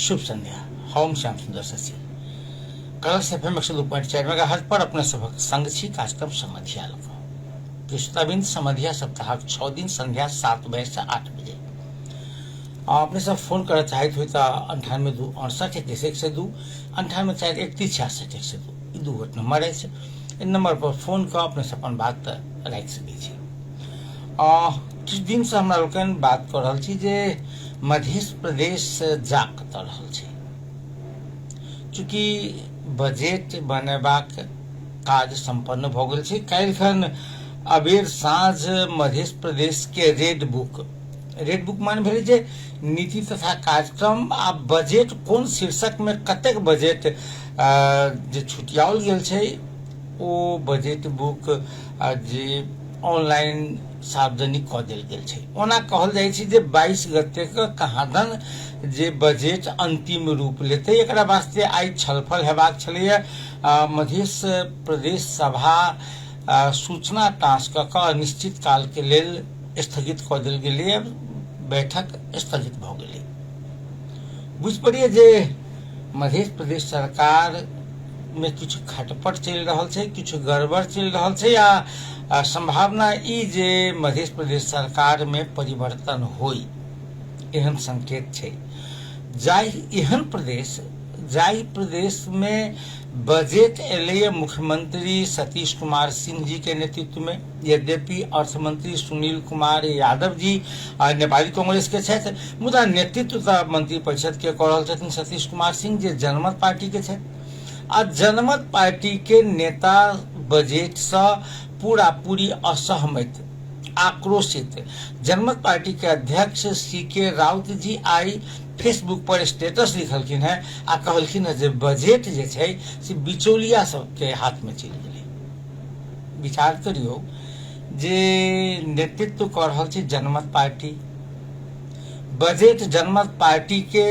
शुभ संध्या। हम श्याम सुंदर शशि कलश FM 102.4 मेगाहर्ट्ज पर अपने सभक संग छी कार्यक्रम समधिया लग। श्रोताबिंद समधिया सप्ताह 6 दिन संध्या 7 बजे से 8 बजे अपने सब फोन कर चाहते हुए तो 98 2 68 102 98 4 31 66 102 दू गोट नंबर है। इन नंबर पर फोन कर अपने से अपन बात रख सके। किछु दिन से हमरा लोकनि बात कर रहा छी जे मध्य प्रदेश जा कत रहल छै। चूँकि बजट बनेबाक काज संपन्न भ गेल छै। काल्हिखन अबेर साँझ मध्य प्रदेश के रेड बुक मान भेलै जे नीति तथा कार्यक्रम आ बजट कोन शीर्षक में कतेक बजट जे छुटियाओल गेल छै ओ बजट बुक जे ऑनलाइन सार्वजनिक क देल गेल छै। ओना कहल जाइ छै जे 22 गते के कहादन जे बजट अंतिम रूप लेते। एकरा वास्ते आई छलफल हेबाक छलैया। मध्य प्रदेश सभा सूचना टास्क क निश्चित काल के लेल स्थगित क देल गेलै। बैठक स्थगित भ गेलै। बुझ पड़िए जे मध्य प्रदेश सरकार में किछु खटपट चल रहा है, किछु गड़बड़ चल रहा है या संभावना ई जे मध्य प्रदेश सरकार में परिवर्तन होई एहन संकेत छै। जाहि प्रदेश में बजट एलैया मुख्यमंत्री सतीश कुमार सिंह जी के नेतृत्व में। यद्यपि अर्थ मंत्री सुनील कुमार यादव जी नेपाली कांग्रेस के छथि, मुदा नेतृत्व मंत्री परिषद के कऽ रहल छथिन सतीश कुमार सिंह जे जनमत पार्टी के छथि। आ जनमत पार्टी के नेता बजट से पूरा पूरी असहमत आक्रोशित। जनमत पार्टी के अध्यक्ष CK राउत जी आई फेसबुक पर स्टेटस लिखलखिन है आ कहलखिन है जे बजट जे छै से बिचौलिया सबके हाथ में चलि गेलै। विचार करियो जे नेतृत्व कर रहल छै जनमत पार्टी, बजट जनमत पार्टी के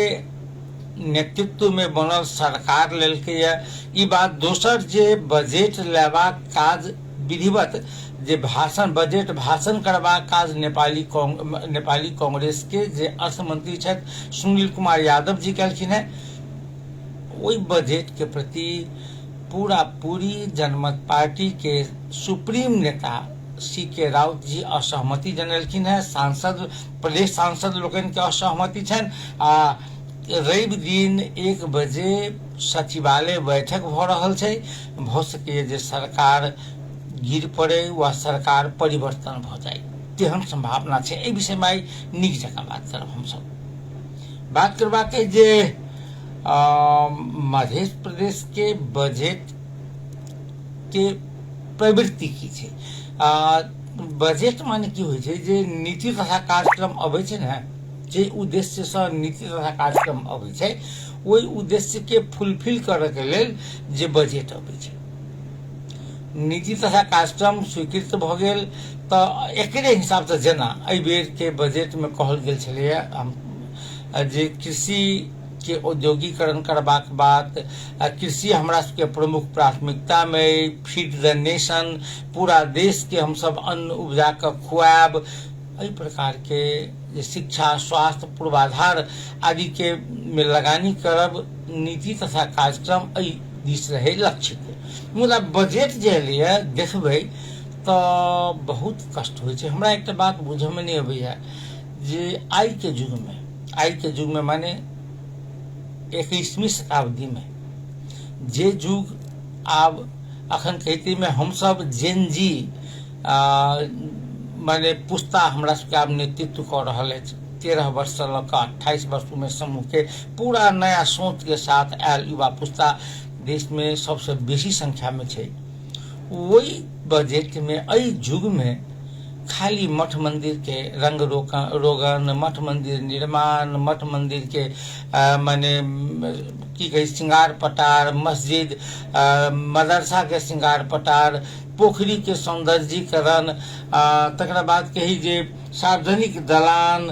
नेतृत्व में बनल सरकार लेलकै या। ई बात दोसर जे बजट लेबाक काज विधिवत जे बजट भाषण करबाक काज नेपाली कांग्रेस के जे अर्थ मंत्री छथि सुनील कुमार यादव जी केलखिन है। ओई बजट के प्रति पूरा पूरी जनमत पार्टी के सुप्रीम नेता CK राउत जी असहमति जनलखिन है। प्रदेश सांसद लोकनि के असहमति छनि। आ रवि दिन 1 बजे सचिवालय बैठक भ रहल छै। भ सकैए जे सरकार गिर पड़े वा सरकार परिवर्तन भ जाए तेहन संभावना छै। एहि विषय में आई नीक जकाँ बात करब। हम सब बात करबाक जे मध्य प्रदेश के बजट के प्रवृत्ति की छै। बजट माने की होइ छै जे नीति तथा कार्यक्रम अबै छै ने, जे उद्देश्य से नीति तथा कार्यक्रम अबै छै ओहि उद्देश्य के फुलफिल करय के लेल जे बजट अबै छै। नीति तथा कार्यक्रम स्वीकृत भ गेल तऽ एकरे हिसाब से जेना एहि बेर के बजट में कहल गेल छलैया जे कृषि के औद्योगिकरण करबाक बात, कृषि हमरा सबके प्रमुख प्राथमिकता में, फीड द नेशन, पूरा देश के हम सब अन्न उपजा के खुआब, एहि प्रकार के शिक्षा स्वास्थ्य पूर्वाधार आदि के में लगानी करब नीति तथा कार्यक्रम एहि दिस रहे लक्षित। मुदा बजट जे एलैया देखबै तऽ बहुत कष्ट होइ छै। हमरा एकटा बात बुझे में नहीं अबैया जे आई के युग में माने 21वीं शताब्दी में जे युग आब अखन कहते में हम सब जेन जी माने पुस्ता हमरा सबके आब नेतृत्व कर रहल है। 13 वर्ष से लऽ 28 वर्ष में समूह के पूरा नया सोच के साथ आयल युवा पुस्ता देश में सबसे बेसी संख्या में छै। वही बजट में एहि युग में खाली मठ मंदिर के रंग रोगन, मठ मंदिर निर्माण, मठ मंदिर के माने की कही श्रृंगार पटार, मस्जिद मदरसा के श्रृंगार पटार, पोखरी के सौंदर्यीकरण, तकरा बाद कही जे सार्वजनिक दलान,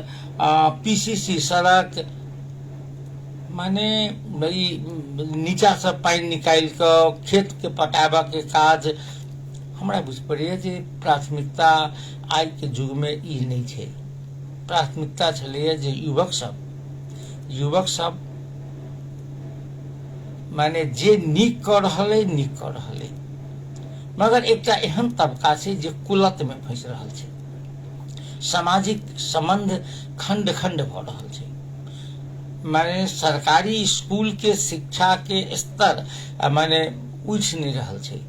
PCC सड़क, माने नीचा से पानी निकाल के खेत के पटाबा के काज हमरा बुझ पड़ैया जे प्राथमिकता आई के युग में ई नहीं छै। प्राथमिकता छलैया जे युवक सब माने जे नीक कर रहल है नीक कर रहल है, मगर एकटा एहन तबका छै जे कुलत में फंस रहल छै, सामाजिक संबंध खंड खंड भ रहल छै। माने सरकारी स्कूल के शिक्षा के स्तर माने उठ नहीं रहल छै,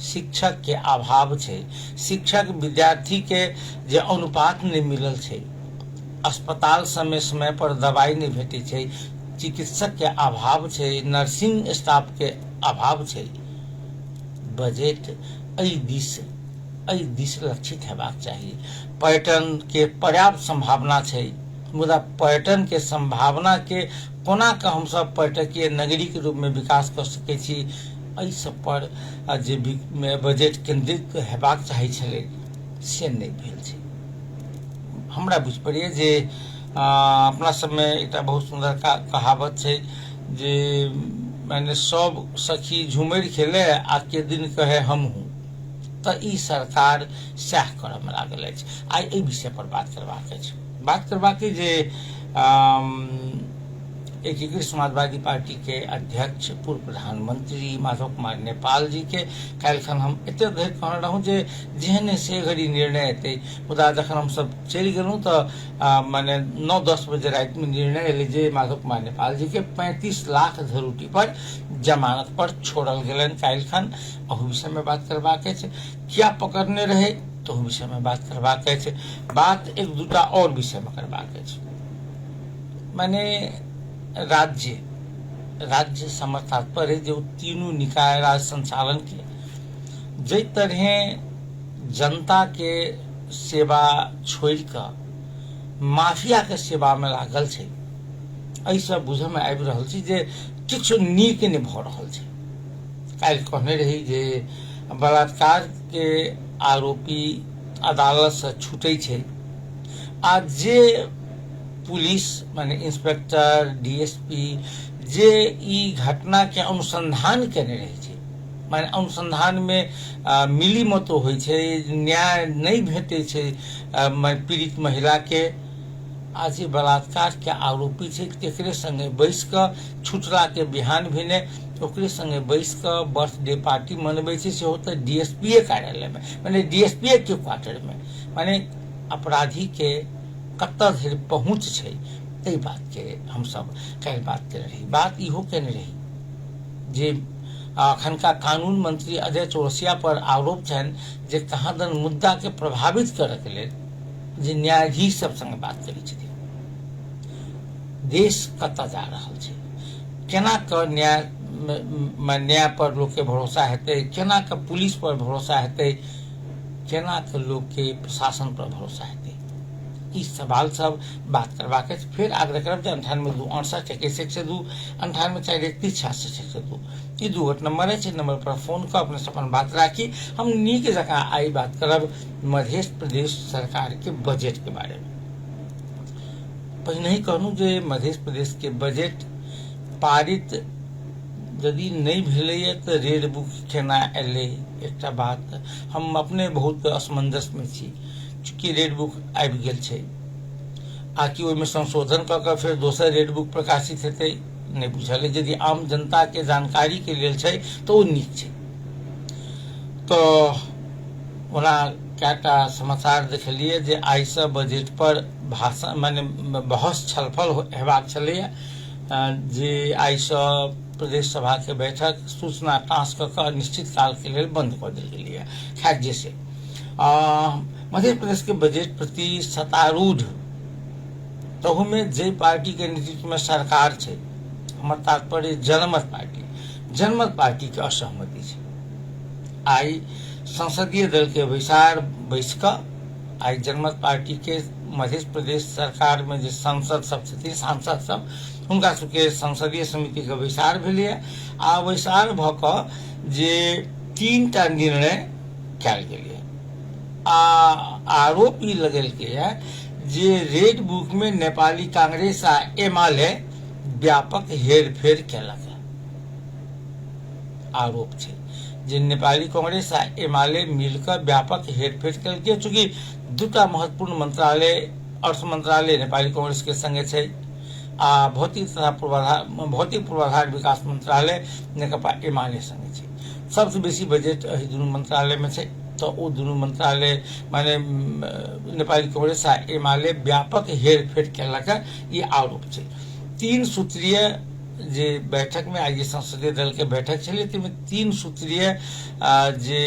शिक्षक के अभाव छै, शिक्षक विद्यार्थी के जे अनुपात नहीं मिलल छै, अस्पताल समय समय पर दवाई नहीं भेटे छै, चिकित्सक के अभाव छै, नर्सिंग स्टाफ के अभाव छै। बजट एहि दिस लक्षित हेबाक चाहिए। पर्यटन के पर्याप्त संभावना छै, मुदा पर्यटन के संभावना के कोना के हम सब पर्यटकीय नगरी के रूप में विकास कर सकै छी, एहि सब पर जे बजट केंद्रित हेबाक चाही छलै से नहीं भेल छै। हमरा बुझ पड़ैए जे अपना सब में एक बहुत सुंदर कहावत छै जे मैंने सब सखी झुमर खेले आ के दिन कहे हम हूँ, तो ई सरकार सह करऽ में लागल अछि। आइ एहि विषय पर बात करबाक जे एकीकृत समाजवादी पार्टी के अध्यक्ष पूर्व प्रधानमंत्री माधव कुमार नेपाल जी के काल्हिखन हम एते धरि कहने रहूं जे जेहने से घड़ी निर्णय एतै, मुदा जखन हम सब चलि गेलहुं तो माने 9-10 बजे रात में निर्णय एलै जे माधव कुमार नेपाल जी के 35 लाख धरूटी पर जमानत पर छोड़ल गेलन। काल्हिखन अहू विषय में बात करबाक अछि, क्या पकड़ने रहे तो विषय में बात करबाक अछि, बात एक दूटा और विषय में करबाक अछि। माने राज्य समर्थ तात्पर्य जो तीनों निकाय राज संचालन के जै तरह जनता के सेवा छोड़ कर माफिया के सेवा में लागल छै, एहि सब बुझ में आबि रहल छै जे किछु नीक नहीं भ रहल छै। काल्हि कहने रही जे बलात्कार के आरोपी अदालत से छूटे छै आ जे पुलिस माने इंस्पेक्टर डीएसपी जे ई घटना के अनुसंधान केने रहे छै, माने अनुसंधान में मिली मतो होइ छै, न्याय नहीं भेटे छै पीड़ित महिला के, आ जे बलात्कार के आरोपी छै तेकरे संगे बैस क छुटला के बिहान भेने ओकरे संगे बैस क बर्थडे पार्टी मनबै छै, सेहो त डीएसपी कार्यालय में, माने डीएसपी के क्वार्टर में। माने अपराधी के कत्ता धरि पहुंच छै, एहि बात के हम सब काल्हि बात केने रही। बात इहो केने रही जे अखनका कानून मंत्री अजय चौरसिया पर आरोप छनि जे कहादन मुद्दा के प्रभावित करय के लेल जे न्यायाधीश सब संगे बात करै छथिन। देश कत्ता जा रहल छै, केना क न्याय पर लोग के भरोसा हेतै, केना क पुलिस पर भरोसा हेतै, केना क लोग के प्रशासन पर भरोसा हेतै, ई सवाल सब बात करबाक अछि। फिर आग्रह करब जे 98-268-162 98-431-66-162 ई 2 नंबर है, नंबर पर फोन कर अपने अपन बात राखी। हम नीक जगह आई बात करब मध्य प्रदेश सरकार के बजट के बारे में। पहले ही कहूँ जे मध्य प्रदेश के बजट पारित यदि नहीं भेलैए तो रेड बुक केना एलै, एकटा बात हम अपने बहुत असमंजस में छी। चूंकि रेड बुक आबि गेल छै आ कि ओहिमे संशोधन क के फिर दोसर रेड बुक प्रकाशित हेतै नहीं बुझल है। यदि आम जनता के जानकारी के लेल छै तो ओ नीक छै। तो ओना कएटा समाचार देखलिए जे आई से बजट पर भाषण माने बहस छलफल हेबाक छलैया, जे आई से प्रदेश सभा के बैठक सूचना टाँस क निश्चित काल के लिए बंद कर देल गेलै। खैर जैसे मध्य प्रदेश के बजट प्रति सत्तारूढ़ तहु में जे पार्टी के नेतृत्व में सरकार छै, हमर तात्पर्य जनमत पार्टी के असहमति छै। आई संसदीय दल के बैसार बैस क आई जनमत पार्टी के मध्य प्रदेश सरकार में जे सांसद सब छथिन, सांसद सब, हुनका सबके संसदीय समिति के बैसार भेलै आ बैसार भ क जे 3टा निर्णय कयल गेलै। आरोप ई लगल के जे रेड बुक में नेपाली कांग्रेस आ एमाले व्यापक हेरफेर केलक। आरोप छै जे नेपाली कांग्रेस आ एमाले मिलकर व्यापक हेरफेर केलकै, चूंकि 2टा महत्वपूर्ण मंत्रालय अर्थ मंत्रालय नेपाली कांग्रेस के संगे छै, आ भौतिक तथा भौतिक पूर्वाधार विकास मंत्रालय नेकपा एमाले संगे छै। सबसे बेसी बजट एहि दुनू मंत्रालय में छै। तो वो दुनू मंत्रालय माने नेपाली कांग्रेस आ एमाले व्यापक हेरफेर केलक, ये आरोप छै। 3 सूत्रीय जे बैठक में आज संसदीय दल के बैठक छलै, ताहिमे 3 सूत्रीय जे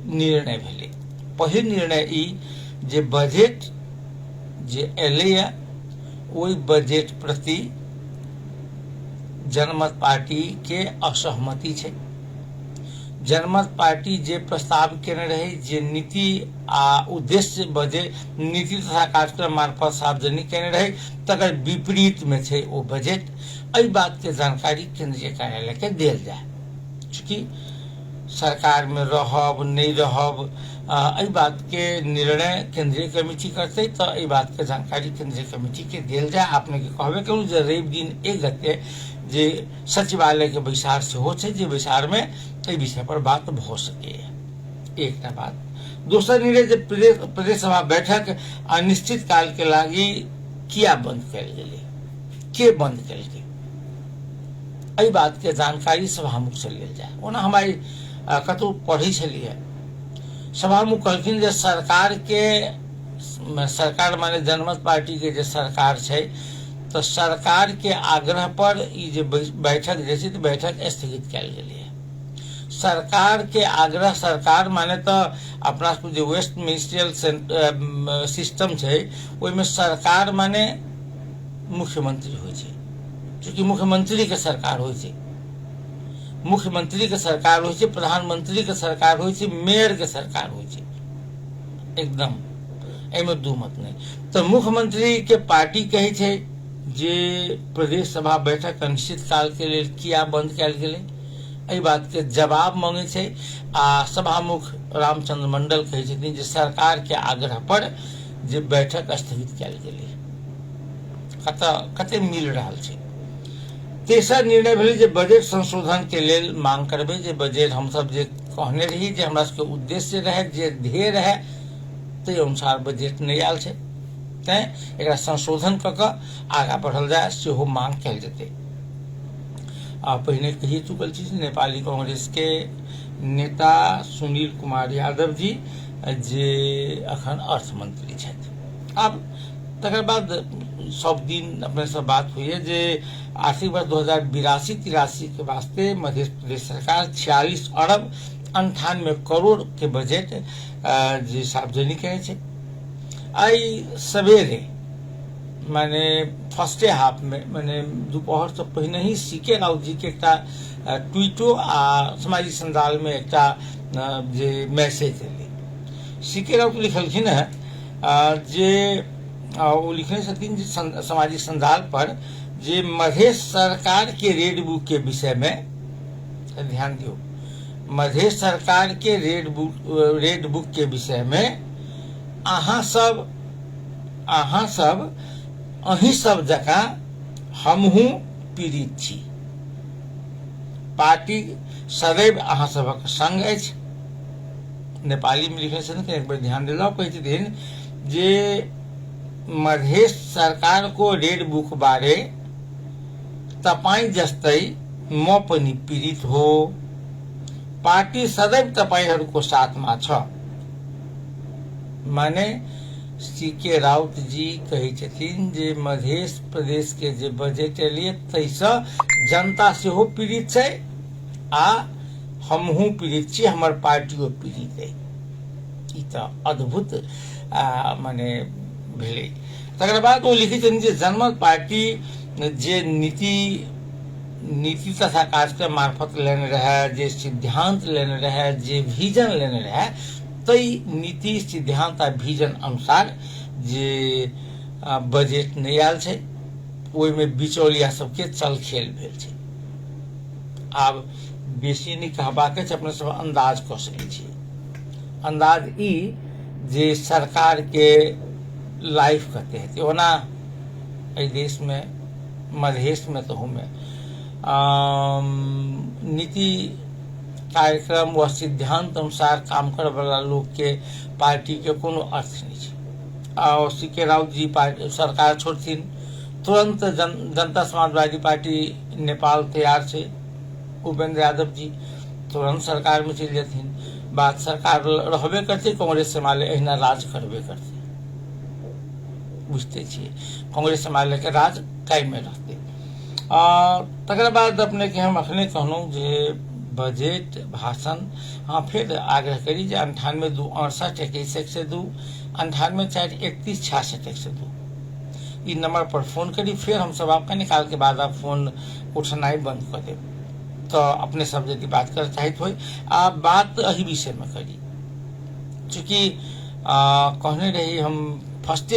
निर्णय भेलै। पहिल निर्णय ई जे बजट जे एलैया ओहि बजट प्रति जनमत पार्टी के असहमति छै। जनमत पार्टी जे प्रस्ताव केने रहे, जे नीति आ उद्देश्य बजट नीति तथा कार्यक्रम मार्फत सार्वजनिक केने रहे, तकर विपरीत में छै ओ बजट। एहि बात के जानकारी केंद्रीय कार्यालय के देल जाए, चूंकि सरकार में रहब नहीं रहब एहि बात के निर्णय केंद्रीय कमेटी करते, तो एहि बात के जानकारी केंद्रीय कमेटी के देल जाए। आपने के कहबे करूँ जे रवि दिन 1 गते जे सचिवालय के बैसार सेहो छै, जे बैसार में एहि विषय पर बात भ सके। एकटा बात। दोसर निर्णय जे प्रदेश सभा बैठक अनिश्चित काल के लागी किया बंद कल गेलै, के बंद केलकै, एहि बात के जानकारी सभामुख से लेल जाए। ओना हमारी कतौ पढ़ी छलिए, सभामुख कहलखिन जे सरकार माने जनमत पार्टी के जे सरकार छै, तो सरकार के आग्रह पर ई जे बैठक जे छै, बैठक स्थगित कल गेलै। सरकार के आग्रह, सरकार माने तो अपना जे वेस्ट मिनिस्ट्रियल सिस्टम छै, ओहिमे सरकार माने मुख्यमंत्री होइ छै, चूंकि मुख्यमंत्री के सरकार होइ छै, मुख्यमंत्री के सरकार होइ छै, प्रधानमंत्री के सरकार होइ छै, मेयर के सरकार होइ छै, एकदम एहिमे दू मत नहीं। तो मुख्यमंत्री के पार्टी कहे छै जे प्रदेश सभा बैठक अनिश्चित काल के लेल किया बंद कल गेलै, एहि बात के जवाब मांगे छै। आ सभामुख रामचंद्र मंडल कहे छथिन जे सरकार के आग्रह पर जे बैठक स्थगित कल गेलै, कते मिल रहा छै। तेसर निर्णय भेलै जे बजट संशोधन के लेल मांग करबै, जे बजट हम सब जे कहने रही जे हमरा सबके उद्देश्य रहे, जे ध्येय रहे, ताहि अनुसार बजट नहीं आयल छै, तैं एकरा संशोधन क के आगा बढ़ल जाए, सेहो मांग कल जेतै। पहिने कही चुकल छी नेपाली कांग्रेस के नेता सुनील कुमार यादव जी जे अखन अर्थ मंत्री छथि। अब तकर बाद सब दिन अपने से बात हुई है जे आर्थिक वर्ष 2082-83 के वास्ते मध्य प्रदेश सरकार 46 अरब 98 करोड़ के बजट जे सार्वजनिक करे छै। आई सवेरे माने फर्स्टे हाफ में माने दोपहर से पहले ही सीके राउत जी के एकटा ट्वीटो आ सामाजिक संजाल में एकटा जे मैसेज एलै। सीके राउत लिखलखिन है जे वो लिखने छथिन जे सामाजिक संजाल पर जे मधेश सरकार के रेड बुक के विषय में ध्यान दियो, मधेश सरकार के रेड बुक के विषय में अहाँ सब अहीं सब जकां हमहू पीड़ित छी, पार्टी सदैव अहाँ सबक संग अछि। नेपाली में लिखे छथिन, एक बार ध्यान दिलाओ, कहै छथिन जे मधेश सरकार को रेड बुक बारे तपाई जस्तै म पनि पीड़ित हो, पार्टी सदैव तपाईहरूको साथमा छ। माने सीके राउत जी कहे छथिन जे मध्य प्रदेश के जे बजट एलिए तैसे जनता सेहो पीड़ित छै आ हमहू पीड़ित छी, हमर पार्टियो पीड़ित है। ई तो अद्भुत माने भेलै। तकर बाद वो लिखै छथिन जे जनमत पार्टी जे नीति तथा कार्यक्रम मार्फत लेने रहे, जे सिद्धांत लेने रहे, जे विजन लेने रहे, तई नीति सिद्धांत आ विजन अनुसार जे बजट नहीं आयल छै, ओहिमे बिचौलिया सबके चल खेल भेल छै। आब बेसी नहीं कहबाक छै, अपने सब अंदाज कऽ सकै छी। अंदाज ई जे सरकार के लाइफ कते हेतै। ओना एहि देश में मधेश में तो में नीति कार्यक्रम व सिद्धांत अनुसार काम करे वाला लोग के पार्टी के कोनो अर्थ नहीं है। और सीके राउत जी सरकार छोड़थिन तुरंत जनता समाजवादी पार्टी नेपाल तैयार है, उपेंद्र यादव जी तुरंत सरकार में चल जाथिन, बात सरकार रहबे करते, कांग्रेस से माले अहिना राज करबे करते, बुझते छिए कांग्रेस से माले के राज कायम में रहते। तकर बाद अपने के हम अखने कहलहुँ जे बजट भाषण हाँ फिर आग्रह करी जे 98 2 68 21 102 98 4 31 66 102 इ नंबर पर फोन करी, फिर हम सब आपका निकाल के बाद आप फोन उठनाई बंद कर दे, तो अपने सब यदि बात कर चाहत हो आप बात अही विषय में करी, चूँकि कहने रही हम फर्स्ट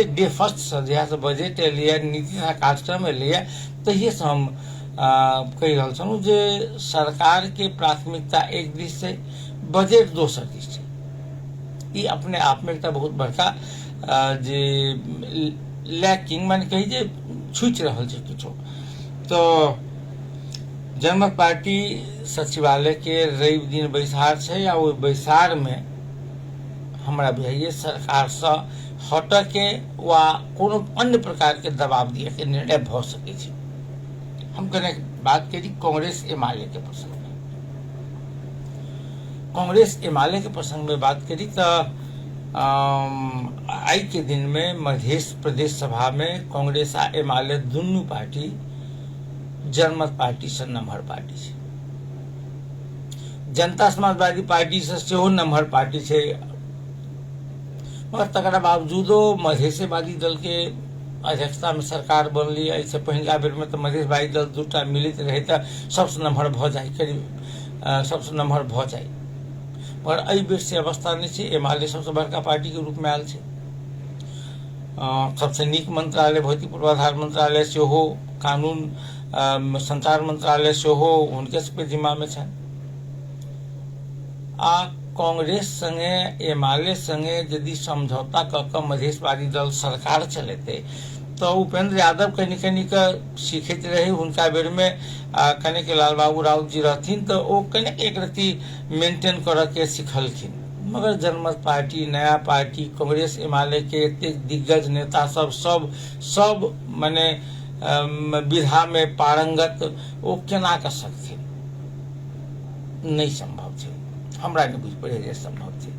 जहिया से बजट एलिए नीति कार्यक्रम एलिए तहिए से हम कही रहा छूँ जे सरकार के प्राथमिकता एक दिश से, बजट दोसर दिश से, ये अपने आप में एक बहुत बड़का जे लैकिंग मान कही जे छूट रहा है किछो। तो जनमत पार्टी सचिवालय के रवि दिन बैसार है, या वो बैसार में हमरा बुझाइए सरकार से हटे के वा कोनो अन्य प्रकार के दबाव दिए के निर्णय भ सके छै। हम कने बात करी कांग्रेस एमाले के प्रसंग में, कांग्रेस एमाले के प्रसंग में बात करी तो आई के दिन में मध्य प्रदेश सभा में कांग्रेस आ एमाले दुनू पार्टी जनमत पार्टी से नम्हर पार्टी है, जनता समाजवादी पार्टी से सेहो नम्हर पार्टी है, मगर तकरा बावजूदो मधेशवादी दल के अध्यक्षता में सरकार बनली। ऐसे पहला बेर में तो मधेशवादी दल दूटा मिलित रहे तो सबसे नम्हर भ जाए, करीब सबसे नम्हर भ जाए, पर एहि बेर से अवस्था नहीं है। एमाले सबसे बड़का पार्टी के रूप में आयल है, सबसे नीक मंत्रालय भौतिक पूर्वाधार मंत्रालय से हो, कानून संचार मंत्रालय से हो उनके सबके जिम्मा में है। कांग्रेस संगे एमाले संगे यदि समझौता क मधेशवादी दल सरकार चलेते तो उपेंद्र यादव कनी सीखते रहे, उनका बेर में कने के लाल बाबू राउत जी रहथिन तो वो कने एक रति मेंटेन कर के सिखलखिन, मगर जनमत पार्टी नया पार्टी कांग्रेस एमाले के इतने दिग्गज नेता सब माने विधा में पारंगत वो केना कर सकते, नहीं संभव थे, हमरा नहीं बुझ पड़े जे संभव थे।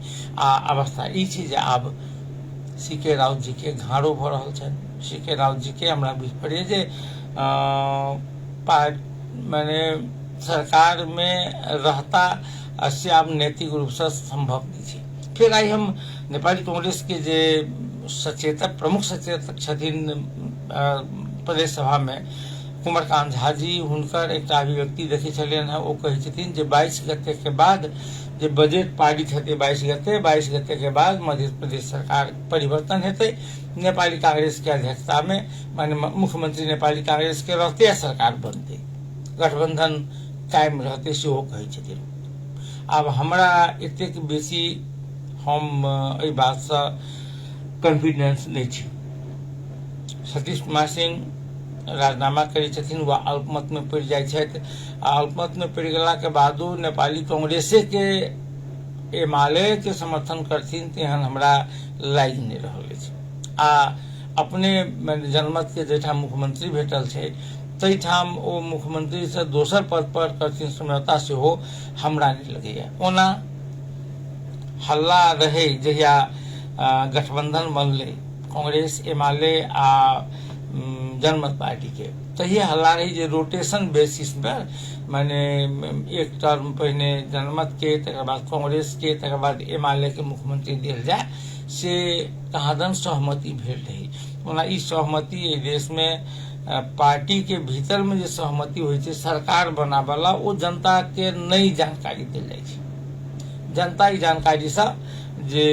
अवस्था ई जे आब सीके राउत जी के घाड़ो भ रहल छन, सीके राउत जी के हमरा बुझ पड़े जे माने सरकार में रहता से आब नैतिक रूप से संभव नहीं है। फिर आई हम नेपाली कांग्रेस के जे सचेतक प्रमुख सचेतक छथिन प्रदेश सभा में कुमारकांत झा जी, हुनकर एक अभिव्यक्ति देखे छलियन है, वो कहे छथिन जे 22 गते के बाद जे बजट पारित हेतै, 22 गते के बाद मध्य प्रदेश सरकार परिवर्तन हेतै, नेपाली कांग्रेस के अध्यक्षता में माने मुख्यमंत्री नेपाली कांग्रेस के रहते सरकार बनते, गठबंधन कायम रहते से वो कहे छथिन। अब हमरा एतेक बेसी हम एहि बात से कॉन्फिडेंस नहीं छी। सतीश कुमार सिंह राजीनामा करे छथिन, वह अल्पमत में पड़ जाए छथि, अल्पमत में पड़ गेला के बादो नेपाली कांग्रेसे के एमाले के समर्थन करथिन तेहन हमरा लागि नहीं रहल अछि। अपने जनमत के जेठाम मुख्यमंत्री भेटल छै तैठाम ओ मुख्यमंत्री से दोसर पद पर करथिन समझौता से हो हमरा नहीं लगैया। ओना हल्ला रहे जहिया गठबंधन बनले कांग्रेस एमाले आ जनमत पार्टी के, तो ये हल्ला रही जे रोटेशन बेसिस पर माने एक टर्म पहले जनमत के, तकर बाद कांग्रेस के, तकर बाद एमाले के मुख्यमंत्री दिल जाए से कहादन सहमति भेल रही। ओना ई सहमति देश में पार्टी के भीतर में जो सहमति होई छै सरकार बनावला वो जनता के नई जानकारी दिल जाए छै, जनता ई जानकारी से जे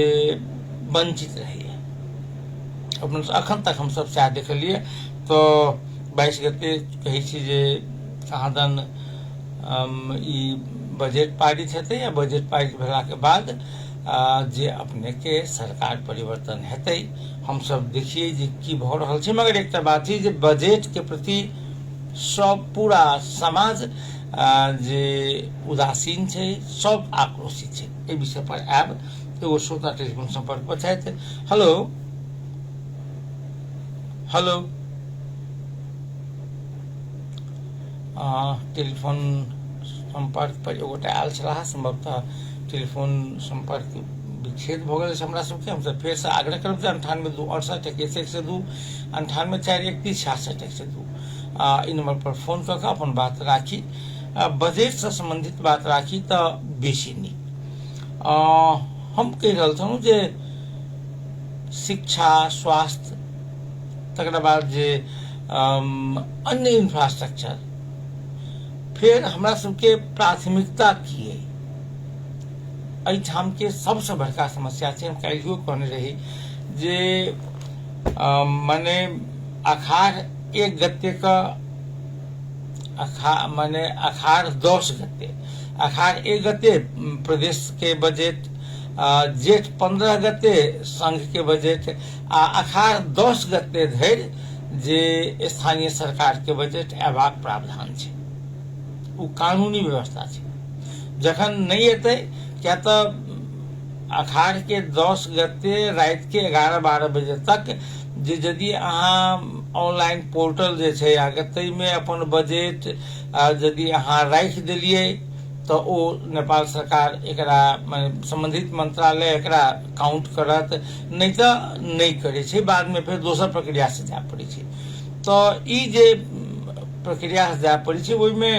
वंचित रही है। अखन तक हम सब सएह देखलिए। तो 22 गते कहे छी जे कहादन ई बजट पारित हेतै, या बजट पारित भेला के बाद जे अपने के सरकार परिवर्तन हेतै, हम सब देखिए जे की भ रहल छै। मगर एकटा बात छै जे बजट के प्रति सब पूरा समाज जे उदासीन छै, सब आक्रोशित छै। एहि विषय पर आब एगो श्रोता टेलीफोन संपर्क पर छथि। हेलो हेलो टेलीफोन संपर्क पर एगोटा आयल छलाह, संभवतः टेलीफोन संपर्क विच्छेद भ गेल हमरा सबके। हमसब फेर से आग्रह करब जे 98-268-102 98-431-66-102 ई नंबर पर फोन कऽ के अपन बात राखी, बजट से संबंधित बात राखी तो बेसी नीक। हम कह रहल छलहुँ जे शिक्षा, स्वास्थ्य, तकरा बाद जे अन्य इंफ्रास्ट्रक्चर, फिर हमरा सबके प्राथमिकता की है, एहिठाम के सबसे बड़का समस्या छै। हम काल्हियो कहने रही जे माने अखाड़ 1 गते का माने अखाड़ 10 गते, अखाड़ 1 गते प्रदेश के बजट, जेठ 15 गते संघ के बजट, आ अखाड़ 10 गते धरि जे स्थानीय सरकार के बजट अयबाक प्रावधान छै। वो कानूनी व्यवस्था छै। जखन नहीं एतै, क्या तो अखाड़ के 10 गते रात के 11-12 बजे तक जे यदि अहाँ ऑनलाइन पोर्टल जे छै आगे तई में अपन बजट यदि अहाँ राखि देलिए तो ओ नेपाल सरकार एकरा संबंधित मंत्रालय एकरा काउंट करत, नहीं तो नहीं करे छै, बाद में फिर दोसर प्रक्रिया से जाय पड़े छै। तो ई जे प्रक्रिया से जाय पड़े छै ओहि में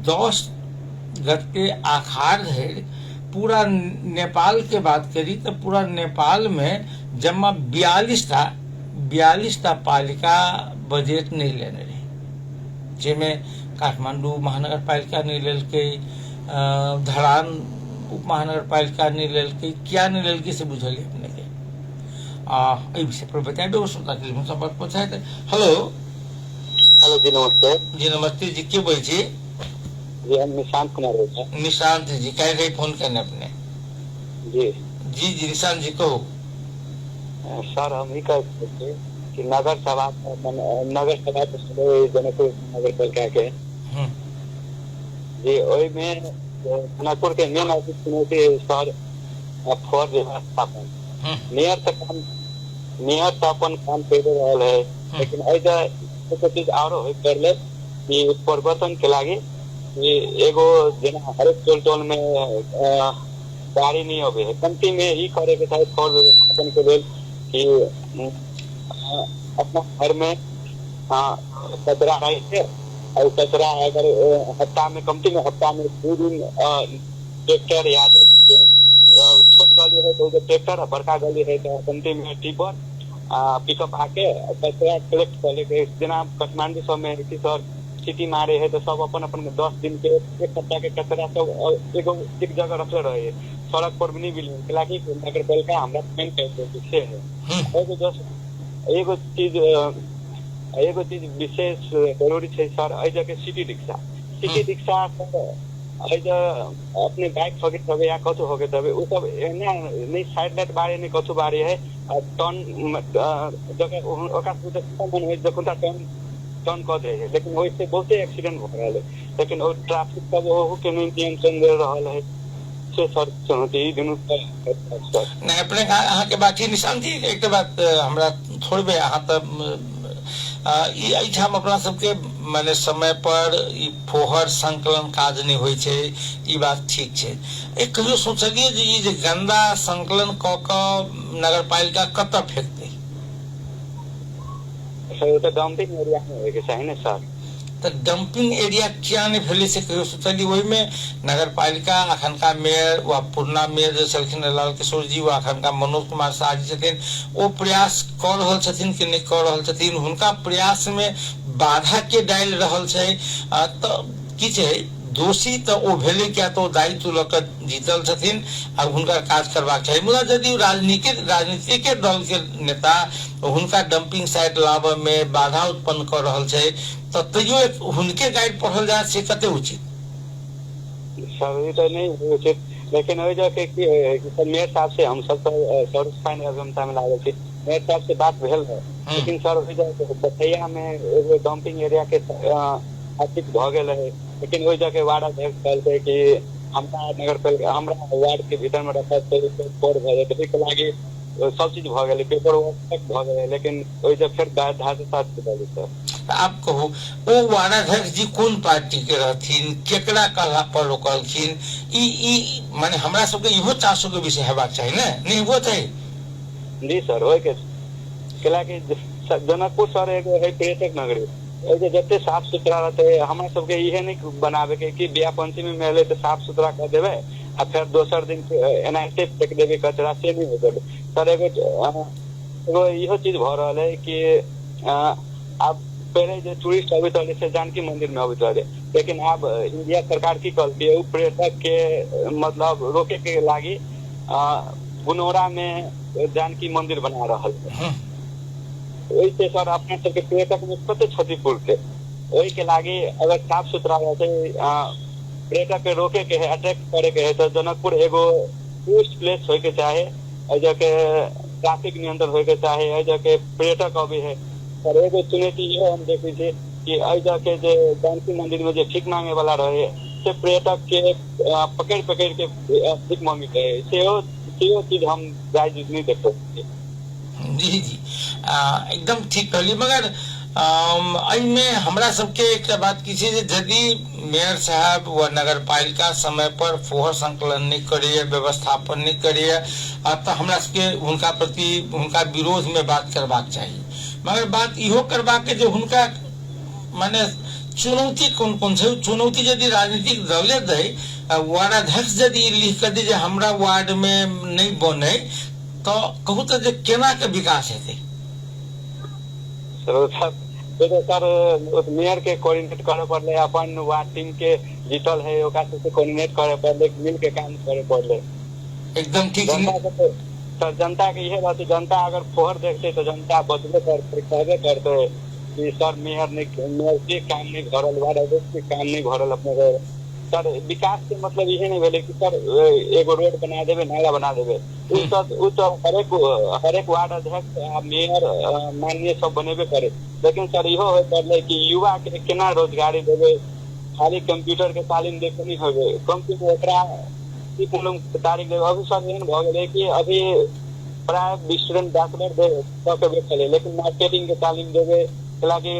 10 गते आखाड़ धरि पूरा नेपाल के बात करी तो पूरा नेपाल में जमा 42 टा पालिका बजट नहीं लेने रहे, जिसमें काठमांडू महानगर पालिका नहीं लेलकै, धरान उप महानगर पालिका नहीं लेलकै, क्या नहीं लेलकै से बुझलिए अपने के। एहि विषय पर बताबे ओ श्रोता के लिए संपर्क पहुंचाए। हेलो जी नमस्ते। जी नमस्ते जी, के बोल छी? जी हम निशांत कुमार बोल रहे हैं। निशांत जी कह रहे फोन करने अपने? जी जी जी निशांत जी कहो। सर हम ही कहते थे कि नगर सभा जनकपुर नगर पालिका के जी ओहि में जनकपुर के मेन ऑफिस चुनौती सर फॉर व्यवस्थापन नियर तक अपन काम कर रहा है, लेकिन ऐसा चीज और कर ले कि परिवर्तन के लागी एगो जना हरेक टोल में गाड़ी नहीं होवे है, कमती में ही करे के चाहे फॉर व्यवस्थापन के लिए कि अपना घर में कचरा रही है और कचरा अगर हफ्ता में कमती में 2 दिन ट्रैक्टर या छोट गली है तो ट्रैक्टर, बड़का गली है तो कमती में टिपर पिकअप आके कचरा कलेक्ट कर लेके। जना काठमांडू सब में सर सिटी मारे है तो सब अपन अपन 10 दिन के 1 सप्ताह के कचरा सब एक जगह रखले रहे, सड़क पर भी नहीं मिले। हालांकि नगर पालिका हमरा मेन कैसे है एगो चीज विशेष जरूरी है सर। जगह सिटी रिक्शा अपने बाइक हो या कथु हो गए वो सब नहीं साइड लाइट बारे नहीं कथु बारे है टर्न जगह टर्न कर रहे हैं, लेकिन वैसे बहुते एक्सीडेंट हो रहा है, लेकिन वो ट्रैफिक का वो के नियंत्रण दे रहा है से सर चुनौती दुनू नहीं अपने अहाँ के बात निशान जी। एक बात हमरा थोड़बे अहाँ तब एहिठाम अपना सबके माने समय पर ई फोहर संकलन काज नहीं होय छै, ई बात ठीक छै। एक कहियो सोचलिए जे ई जे गंदा संकलन क के नगर पालिका कतऽ फेंकतै? सर तो डंपिंग एरिया में होय के चाही ने सर। तो डंपिंग एरिया क्या नहीं फैले से कहियो सोचलिए? वही में नगर पालिका अखनका मेयर व पूर्णा मेयर जो छलखिन लाल किशोर जी व अखनका मनोज कुमार शाह जी छथिन, वो प्रयास कर रहल छथिन कि नहीं कर रहल छथिन? हुनका प्रयास में बाधा के डालि रहल छै तो की छै? दोषी तो ओ भेले, क्या तो दायित्व ल के जीतल छथिन और हुनका काज करबाक चाही। मुदा यदि राजनीतिक दल के नेता हुनका डंपिंग साइट लाबे में बाधा उत्पन्न कर रहल छै तो तैयो हुनके गाइड पढ़ल जाए से कते उचित? सर तो नहीं उचित, लेकिन वही जगह की सर मेयर साहब से हम सब सर्वसाधारण अभियंता में लागल छी, मेयर साहब से बात भेल है, लेकिन सर वही जगह बथैया में एगो डंपिंग एरिया के स्थापित भ गेल है, लेकिन वही जगह वार्ड अध्यक्ष कहलकै कि हमरा नगर पालिका हमरा वार्ड के भीतर में रखा पेपर भ जाए के लागी सब चीज भ गेलै, पेपर वर्क तक भ गेलै, लेकिन वही जगह फिर धार से साथ सर तो आप कहू वो वार्डाध्यक्ष जी कौन पार्टी के रहथिन, केकरा कहला पर रोकलखिन, ई माने हमरा सबके इहो चासो के विषय हेबाक चाही ने, नहीं हुआ चाही। जी सर, होय के केला के जनकपुर सर एगो है पर्यटक नगरी, एजे जते साफ सुथरा रहते हमरा सबके इहे नहीं बनावे के कि बियाह पंचमी में एले तो साफ सुथरा कर देवे आ फिर दोसर दिन एनाहिते फेंक देवे कचरा, से नहीं हो सर। एगो इहो चीज भ रहल है कि अब पहले जो टूरिस्ट अभी तो से जानकी मंदिर में अभी रहे, लेकिन अब इंडिया सरकार की कहती है पर्यटक के मतलब रोके के लागी गुनौरा में जानकी मंदिर बना रहा है। वैसे सर अपने सबके पर्यटक में कते क्षति पूर्ति वही के लागी अगर साफ सुथरा रहते पर्यटक के रोके के है, अट्रैक्ट करे के है तो जनकपुर एगो टूरिस्ट प्लेस होय के चाहे, के ट्रैफिक नियंत्रण होय के चाहे, के पर्यटक अभी है। और एगो चुनौती ये हम देखे थे कि के जे जानकी मंदिर में जो भीख मांगे वाला रहे से पर्यटक के पकड़ के भीख मांगे के सेहो चीज हम जायज नहीं देख सकते। जी जी एकदम ठीक कहली, मगर में हमरा सबके एक बात की छै, यदि मेयर साहब व नगर पालिका समय पर फोहर संकलन नहीं करे, व्यवस्थापन नहीं करे, तो हमरा सबके हुनका प्रति हुनका विरोध में बात करबाक चाहिए। मगर बात इहो करबाक जे हुनका माने चुनौती कोन कोन छै, चुनौती यदि राजनीतिक दले दे, वार्डाध्यक्ष यदि लिख कर दे हमरा वार्ड में नहीं बने तो कहू तो केना के विकास हेतै। सर मेयर के कोऑर्डिनेट करे पड़ले, अपन वार्ड टीम के जीतल है ओकरा से कोऑर्डिनेट करे पड़ले, मिल के काम करे पड़ले। एकदम ठीक। सर जनता के यह बात, जनता अगर फोहर देखते तो जनता बदले करते, कहबे करते कि सर मेयर के काम नहीं भरल, वार्ड के काम नहीं भरल अपने। सर विकास के मतलब ये नहीं भेले कि सर एगो रोड बना देवे, नाला बना देवे, हर एक वार्ड अध्यक्ष मेयर माननीय सब बनेबे करे, लेकिन सर इहो हो पड़ले कि युवा के केना रोजगारी देवे, खाली कंप्यूटर के तालीम देके नहीं होवे, कंप्यूटर ओकरा तारीख देवे। अभी सर एहन भ गेले कि अभी प्राय स्टूडेंट बैचलर दे बैठले, लेकिन मार्केटिंग के तालीम देवे कि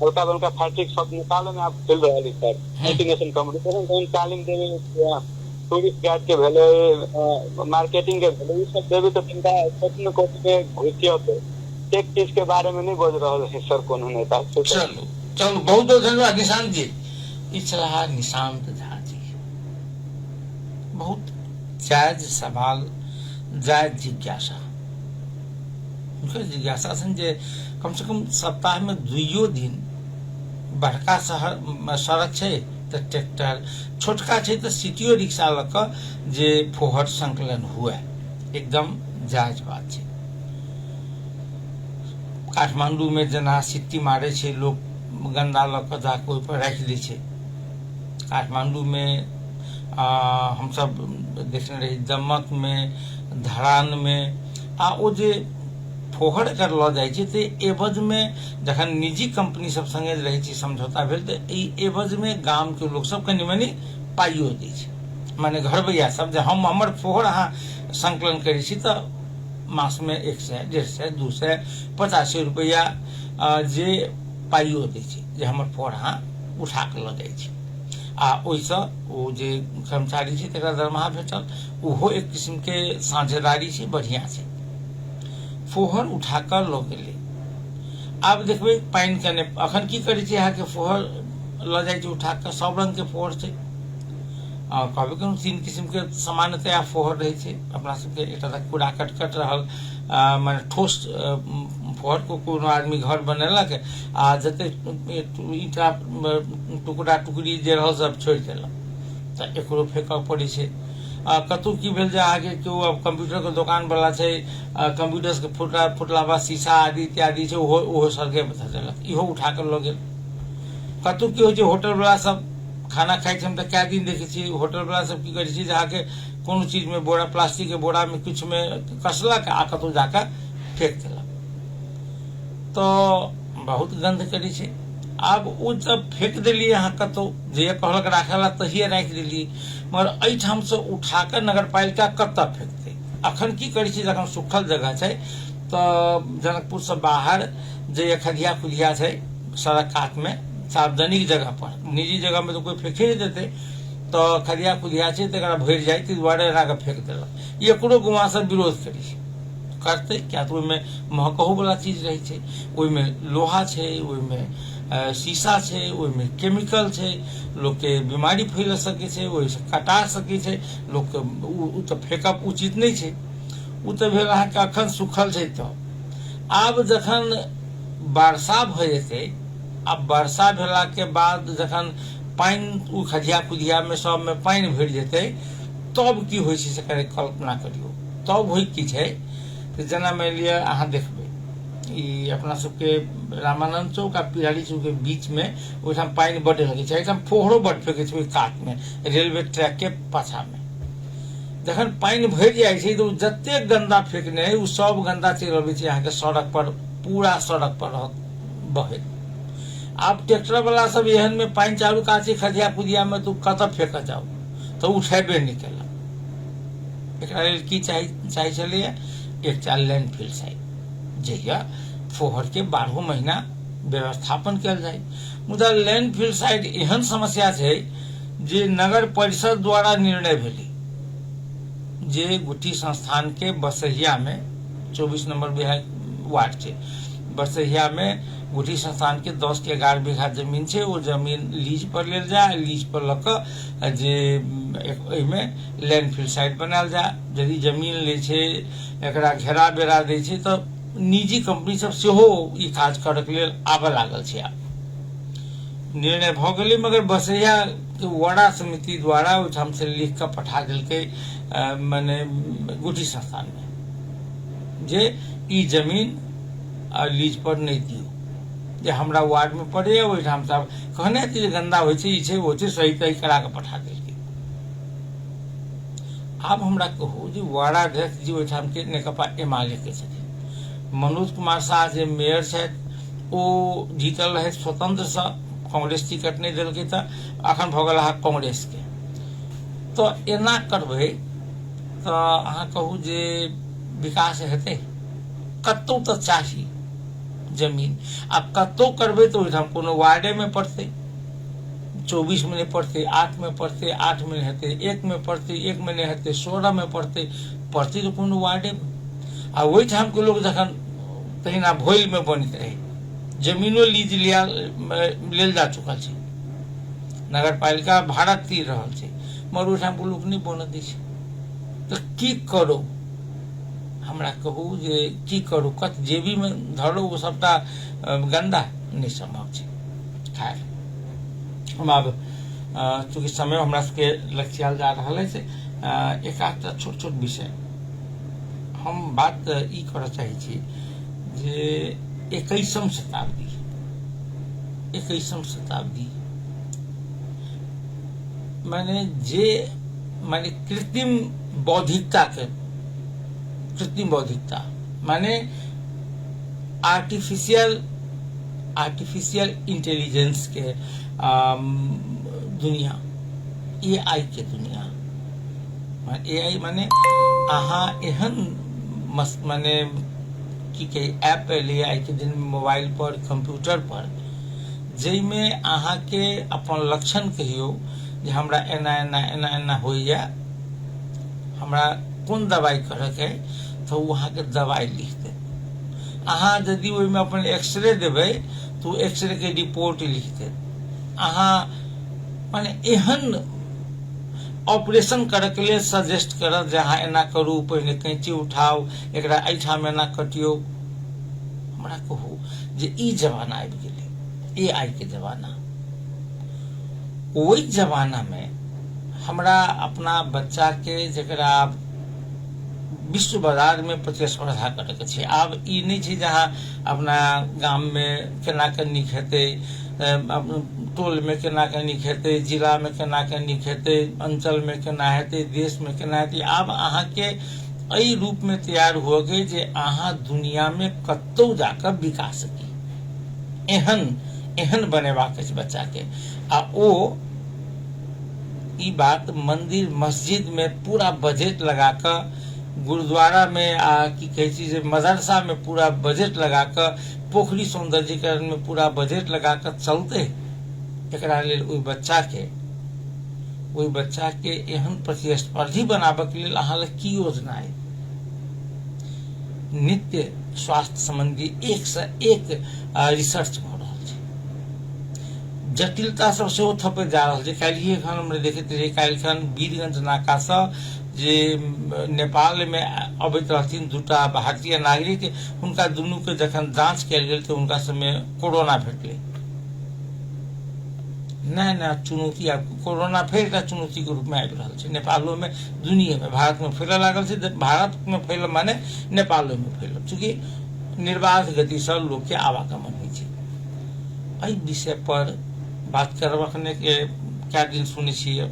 हल्का बल्का फैक्ट्रिक सब निकाले में आप चल रहा है सर, मल्टीनेशनल कंपनी तालीम देवे, टूरिस्ट गाइड के भेले, मार्केटिंग के भेले, सब देवे तो चिंता कोचिंग में घुसियत एक चीज के बारे में नहीं बोल रहा है सर कोनो नेता। चलो बहुत बहुत धन्यवाद निशांत जी। इचला निशांत झा जी बहुत जायज सवाल, जायज जिज्ञासा, जिज्ञासा जे कम से कम सप्ताह में 2 दिन बड़का शहर सड़क है तो ट्रैक्टर, छोटका है तो सिटियो रिक्शा लग जे फोहर संकलन हुए, एकदम जायज बात है। काठमांडू में जना सिट्टी मारे छे लोग, गंदा लग जाके ओहि पर रख दे छे। काठमांडू में हम सब देखने रही, दमक में, धरान में ओ जे फोहर कर ल जाय छै ते एवज में जखन निजी कंपनी सब संगे रहे छै समझौता भेल ते एवज में गांव के लोग सब कनि मनी पाइयो दै छै, माने घर भैया सब जे हम हमर फोहर अहाँ संकलन करै छी तो मास में 100, 150, 250 रुपया जे पाइयो दै छै, जे हमर फोहर अहाँ उठा के ल जाय छै आ ओइसे ओ जे कर्मचारी छै तकरा दरमाहा भेटल, ओहो एक किस्म के साझेदारी छै, बढ़िया छै। फोहर उठाकर ल गेले, आब देखबे पानि के अखन की करे छै, यहाँ के फोहर ल जाय छै उठा के, सब रंग के फोहर छै, कहबे करू 3 किस्म के सामान्यतया फोहर रहे छै अपना सबके। एक कूड़ा कटकट रहल, माने ठोस फोहर को कोनो आदमी घर बनेलक आ जते ईटा टुकड़ा टुकड़ी जे रहल सब छोड़ देलक त एकरो फेंकऽ पड़े छै। कतौ की भेल जे आगे केओ अब कंप्यूटर के दुकान वाला छै, कंप्यूटर के फुटला बा शीशा आदि इत्यादि छै, ओहो सड़के पर धऽ देलक, इहो उठा कर लऽ गेल। कतौ की होइ छै, होटल वाला सब खाना खाइ छै, हम तऽ कए दिन देखै छियै होटल वाला सब की करै छै जे आके कोनो चीज में बोरा, प्लास्टिक के बोरा में कुछ में कसलक आ कतौ जाकर फेंक देलक, तो बहुत गंध करै छै। आब ओ जब फेंक दिलियै अहाँ कतौ, जे कहलक राखे ला तहिए राखि देलियै, मगर एहिठाम से उठाकर नगर पालिका कतऽ फेंकतै। अखन की करै छै, जखन सुखल जगह छै तऽ जनकपुर से बाहर जे खदिया खुदिया छै सड़क कात में सार्वजनिक जगह पर, निजी जगह में तो कोई फेंके नहीं देते, तो खदिया खुदिया छै तकरा भरि जाइ ताहि दुआरे एना के फेंक देलक। एकरो गाँव सब विरोध करी करते, क्या तो ओहिमे महकहो वाला चीज रहे छै, ओहिमे लोहा छै, ओहिमे शीशा छै, ओहिमे केमिकल छै, लोग के बीमारी फैल सके छै, ओहि से कटा सके छै लोग के, उ तो फेंकब उचित नहीं छै। उ तो भेल अहाँके अखन सुखल छै। तो आब जखन वर्षा भ जेतै, आब वर्षा भेला के बाद जखन पानि उ खदिया खुदिया में सब में पानि भरि जेतै, तब की होइ छै से कल्पना करियौ। तब होइ की छै, जेना मानि लिअ अहाँ देखबै ई अपना सबके रामानंद चौक आ पिरारी चौक के बीच में ओहिठाम पानि बड्ड लगे छै, एहिठाम फोहरो बड्ड फेंकै छै ओहि कात में, रेलवे ट्रैक के पाछा में। जखन पानि भरि जाइ छै तो जतेक गंदा फेंकने है, उ सब गंदा चलि अबै छै अहाँके सड़क पर, पूरा सड़क पर रहत बहैत। आब ट्रैक्टर वाला सब एहन में पानि चालू काज छै खदिया खुदिया में, तो कतऽ फेंक जाउ, तो उठेबे नहीं केलक। एकरा लेल की चाही छलैया, एकटा लैंडफिल साइट, जहिया फोहर के 12 महीना व्यवस्थापन कयल जाय। मुदा लैंडफिल साइट एहन समस्या छै जे नगर परिषद द्वारा निर्णय भेलै जे गुठी संस्थान के बसहिया में 24 नंबर वार्ड छै, बसहिया में गुठी संस्थान के 10 के 11 बीघा जमीन छै। वो जमीन लीज पर लेल जाए, लीज पर लऽ कऽ जे एहिमे लैंडफिल साइट बनायल जाए। यदि जमीन ले छै, एकरा घेरा बेरा दै छै, तऽ निजी कंपनी सब सेहो ई काज करऽ के लेल आबऽ लागल छै। आब निर्णय भऽ गेलै, मगर बसैया के वार्ड समिति द्वारा ओहिठाम से लिख कऽ पठा देलकै माने गुठी संस्थान में जे ई जमीन लीज पर नहीं दियो, जे हमरा वार्ड में पड़े, ओहिठाम से कहने जे गंदा होइ छै, ई छै वो छै, सही तही करा के पठा देलकै। आब हमरा कहू जे वार्डाध्यक्ष जी ओहिठाम के नेकपा एमाले के छथिन, मनोज कुमार शाह जे मेयर छथि ओ जीतल रहे स्वतंत्र से, कांग्रेस टिकट नहीं देलकै तऽ अखन भऽ गेल अहाँ कांग्रेस के। तो एना करबै तऽ अहाँ कहू जे विकास हेतै? कतौ तऽ चाही जमीन, आ कतौ करबै तऽ ओहिठाम कोनो वार्डे में पड़तै, 24 में नहीं पड़तै, 8 में पड़तै, 8 में हेतै, 1 में पड़तै, 1 में नहीं हेतै, 16 में पड़तै तो कोनो वार्डे में। आ ओहिठाम के लोग जखन तहिना भोइल में बनैत रहे, जमीनो लीज लेल जा चुकल छै, नगर पालिका भाड़ा तीर रहल छै, मगर ओहिठाम के लोग नहीं बनऽ दै छै। तऽ की करू, हमरा कहू जे की करू, कत जेबी में धरो वो सबटा गंदा, नहीं संभव छै। खैर हम आब चूँकि समय हमरा सबके लक्षियाल जा रहल है से एक आधटा छोट छोट विषय हम बात ई करऽ चाहै छी जे 21वीं शताब्दी माने कृत्रिम बौद्धिकता माने आर्टिफिशियल इंटेलिजेंस के दुनिया, AI के दुनिया। AI माने अहाँ एहन माने की कहे ऐप ले आई के दिन मोबाइल पर, कंप्यूटर पर, जैमे अहाँ के अपन लक्षण कहियो जे हमरा एना एना एना एना होइया, हमरा कोन दवाई करऽ के, तो वहाँ के दवाई लिख दे। अहाँ यदि ओहिमे अपन एक्सरे देबै तो एक्सरे के रिपोर्ट लिख दे। अहाँ माने एहन ऑपरेशन करऽ के लिए सजेस्ट करत जे अहाँ एना करू, पहिने कैंची उठाउ, एकरा एहिठाम एना कटियौ। हमरा कहू जे ई जमाना आबि गेलै, AI के जमाना। ओहि जमाना में हमरा अपना बच्चा के जकरा विश्व बाजार में प्रतिस्पर्धा करे के छै, आब ई नहीं छै जहाँ अपना गाम में केना के नीक हेतै, टोल में केना के नीक हेतै, जिला में केना के नीक हेतै, अंचल में केना हेतै, देश में केना हेतै। आब अहाँ के एहि रूप में तैयार हो गए जे अहाँ दुनिया में कतौ जाकर बिका सकी, एहन बनेबाक छै बच्चा के। आ ओ ई बात मंदिर मस्जिद में पूरा बजट लगा कर गुरुद्वारा में की कहे छी मदरसा में पूरा बजट लगा कर, पोखरी सौंदर्यीकरण में पूरा बजट लगा कर चलते, एकरा लेल ओहि बच्चा के एहन प्रतिस्पर्धी बनाबे के लेल अहाँ लग की योजना है? नित्य स्वास्थ्य संबंधी एक से एक रिसर्च भ रहल छै, जटिलता सब सेहो थपे जा रहल छै। काल्हिए खन हम देखैत रही, काल्हि खन वीरगंज नाका से जे नेपाल में अबैत रहथिन दूटा भारतीय नागरिक, हुनका दुनू के जखन जांच कयल गेल तऽ हुनका सबमे कोरोना भेटलै। नया चुनौती, कोरोना फिर एक चुनौती के रूप में आबि रहल छै। नेपालो में, दुनिया में, भारत में फैलऽ लागल छै। भारत में फैलऽ माने नेपालो में फैलऽ, चूंकि निर्बाध गति से लोग के आवागमन होइ छै। एहि विषय पर बात करब। अखने के क्या दिन सुनै छियै,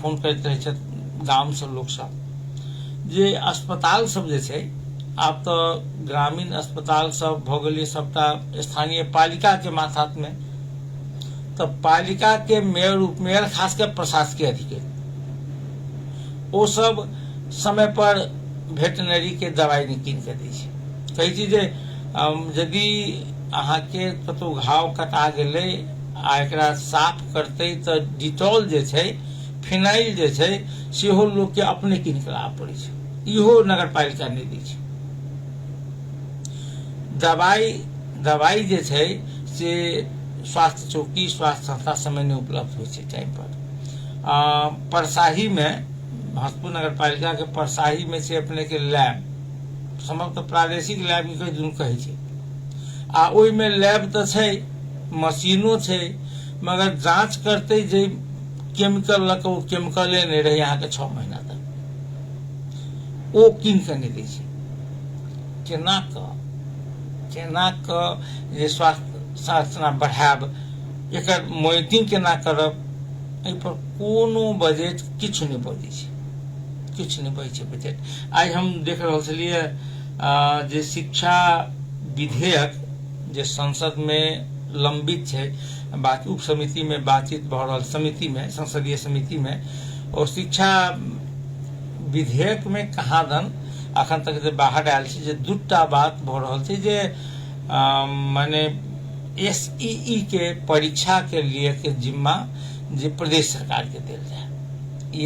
फोन करैत रहै छथि गाम से लोक सब, जे अस्पताल सब जे छै, आब तऽ ग्रामीण अस्पताल सब भऽ गेलै सबटा स्थानीय पालिका के माथात में। तो पालिका के मेयर, उपमेयर, खास कर प्रशासकीय अधिकारी, वो सब समय पर वेटनरी के दवाई नहीं कीन के दै छै। कहै छी जे यदि अहाँ के कतौ घाव कटा गेलै आ एकरा साफ करतै तऽ डिटॉल जे छै, फिनाइल जे छै, सेहो लोग के अपने कीन के लाबऽ पड़ै छै। इहो नगर पालिका नहीं दै छै। दवाई जे छै से स्वास्थ्य चौकी, स्वास्थ्य संस्था समय नहीं उपलब्ध हो टाइम पर। परसाही में, भरतपुर नगर पालिका के परसाही में से अपने के लैब, समस्त प्रादेशिक लैब कहे छै, आ ओहि में लैब तो छै, मशीनो छै, मगर जांच करते जे केमिकल लग, वो केमिकले नहीं रहे यहाँ के 6 महीना तक, वो कीन के नहीं दै छै। केना क जे स्वास्थ्य संरचना बढ़ायब, एकर मॉनिटरिंग केना करब, एहि पर कोनो बजट किछु नहीं बजै छै, किछु नहीं बजै छै बजट। आइ हम देख रहल छलियै जे शिक्षा विधेयक जे संसद में लंबित छै, बात उप समिति में बातचीत भऽ रहल, समिति में, संसदीय समिति में, और शिक्षा विधेयक में कहाँ दन अखन तक जे बाहर आयल छै, जे दूटा बात भऽ रहल छै, जे माने SEE के परीक्षा के लिए के जिम्मा जे प्रदेश सरकार के देल जाए,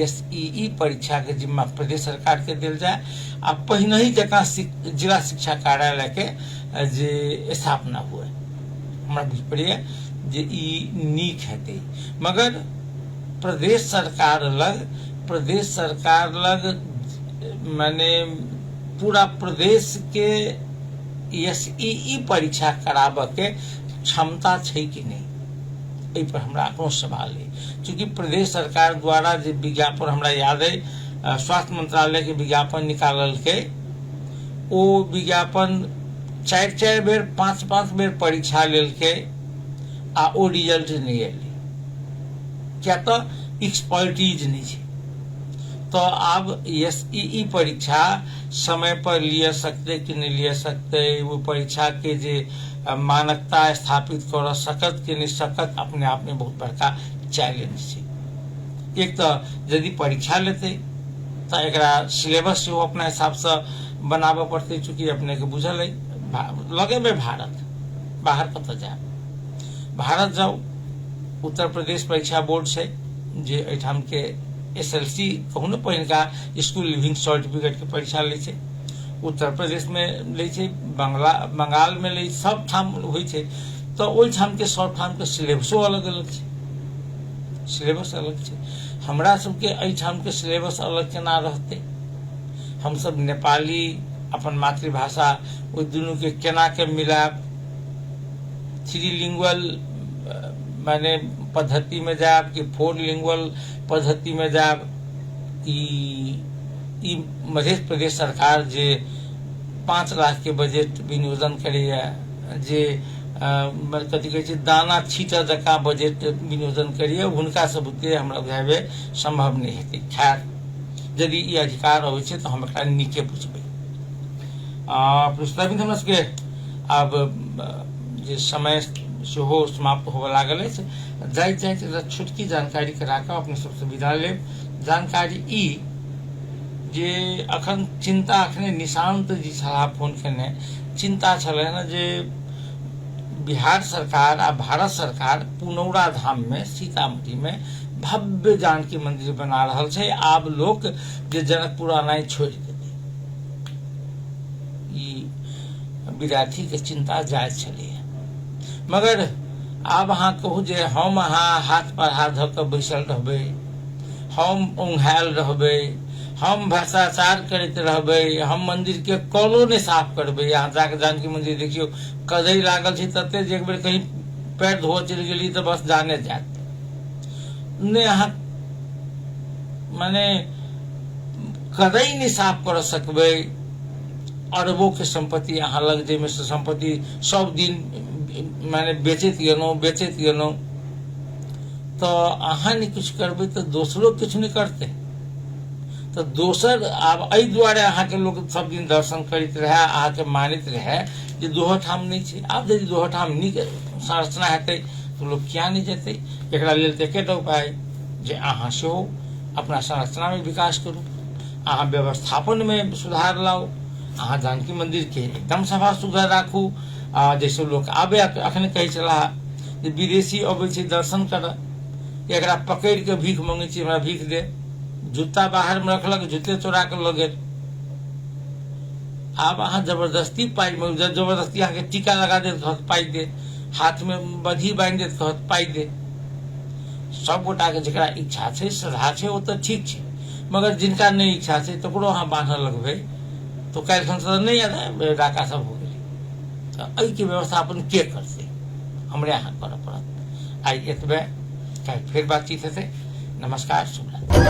SEE परीक्षा के जिम्मा प्रदेश सरकार के देल जाए, आ पहिने ही जकाँ जिला शिक्षा कार्यालय के जे स्थापना हुए। हमरा बुझ पड़ैया जे ई नीक हेतै, मगर प्रदेश सरकार लग माने पूरा प्रदेश के SEE परीक्षा कराबऽ के क्षमता छै कि नहीं, एहि पर हमरा कोनो सवाल है। चूंकि प्रदेश सरकार द्वारा जे विज्ञापन, हमरा याद है स्वास्थ्य मंत्रालय के विज्ञापन निकालल के, ओ विज्ञापन 4 बेर 5 बेर परीक्षा लेल के, आ ओ रिजल्ट नहीं एलै, क्या तो एक्सपर्टीज नहीं छै। तो अब SEE परीक्षा समय पर लिया सकते कि नहीं लिया सकते, वो परीक्षा के जे मानकता स्थापित कर सकत कि नहीं सकत, अपने आप में बहुत बड़का चैलेंज छै। एक तो यदि परीक्षा लेते तो एकरा सिलेबस सेहो अपना हिसाब से बनाबे पड़ते, चूंकि अपने के बुझल है लगे में भारत, बाहर कतऽ जाए, भारत जाओ, उत्तर प्रदेश परीक्षा बोर्ड छै जे एहिठाम के SLC कहू ने पहिनका स्कूल लिविंग सर्टिफिकेट के परीक्षा ले छै, उत्तर प्रदेश में ले छै, बंगाल में ले, सब ठाम होइ छै। तो ओहि ठाम के सब ठाम के सिलेबसो अलग अलग छै, सिलेबस अलग छै। हमरा सबके एहिठाम के सिलेबस अलग केना रहते? हम सब नेपाली अपन मातृभाषा, ओहि दुनू के केना के मिलाब? 3 लिंगुअल माने पद्धति में जाब कि 4 लिंगुअल पद्धति में जाब? ई मध्य प्रदेश सरकार जे 5 लाख के बजट विनियोजन करैया, जे कथी कहै छै दाना छीटा जकाँ बजट विनियोजन करैया, हुनका सबके हमरा बुझाबे संभव नहीं हेतै। खैर, यदि ई अधिकार अबै छै तऽ हम एकरा नीके बुझबै। प्रस्तावित हमरा सबके आब जे समय सेहो समाप्त होबऽ लागल अछि, जाइत छोटकी जानकारी करा कऽ अपने सबसे विदा लेब। जानकारी ई जे अखन चिंता अखने निशांत जी छलाह फोन केने चिंता छलै न जे बिहार सरकार आ भारत सरकार पुनौरा धाम में सीतामढ़ी में भव्य जानकी मंदिर बना रहल छै। आब लोक जे जनकपुर आनाइ छोड़ देतै, ई विद्यार्थी के चिंता जायज छलै। मगर आब अहाँ कहू जे हम अहाँ हाथ पर हाथ धऽ कऽ बैसल रहबै, हम ओंघायल रहबै, हम भ्रष्टाचार करते रहबै, हम मंदिर के कॉलो नहीं साफ करबै। यहाँ जाके जानकी मंदिर देखियो कदई लागल छै तते जे एक बेर कहीं पैर धोअ चलि गेली तऽ बस जाने जात ने अहाँ माने कदई नहीं साफ कर सकबै। अरबों के संपत्ति अहाँ लग जे में से संपत्ति सब दिन माने बेचैत गेलौं तो अहाँ नहीं कुछ करबै तो दोसरो कुछ नहीं करते। तो दोसर आब एहि दुआरे अहाँ के लोग सब दिन दर्शन करैत रहे, अहाँ के मानित रहे जे दोहो ठाम नहीं छै। आब यदि दोहो ठाम नीक संरचना हेतै तो लोग किया नहीं जेतै। एकरा लेल तऽ एकेटा उपाय जे अहाँ सेहो अपना संरचना में विकास करू, अहाँ व्यवस्थापन में सुधार लाओ, अहाँ जानकी मंदिर के एकदम सफा सुथरा राखू। जैसे लोग आबे अखने कहै छलाह जे विदेशी अबै छै दर्शन करऽ, एकरा पकड़ के भीख मांगै छै, हमरा भीख दे। जूता बाहर में रखलक, जूते चोरा के लऽ गेल। आब अहाँ जबरदस्ती जबरदस्ती अहाँ के टीका लगा देत कहत पाई दे, हाथ में बधी बांधि देत कहत पाई दे। सब गोटा के जेकरा इच्छा छै श्रद्धा छै ओ तऽ ठीक छै, मगर जिनका नहीं इच्छा छै तकरो अहाँ बांधऽ लगबै तो काल्हि खन से नहीं डाका सब हो गेलै। तऽ एहि के व्यवस्थापन के करतै? हमरे अहाँ करऽ पड़त। आइ एतबे, काल्हि फेर बातचीत हेतै। नमस्कार, शुभ रात्रि।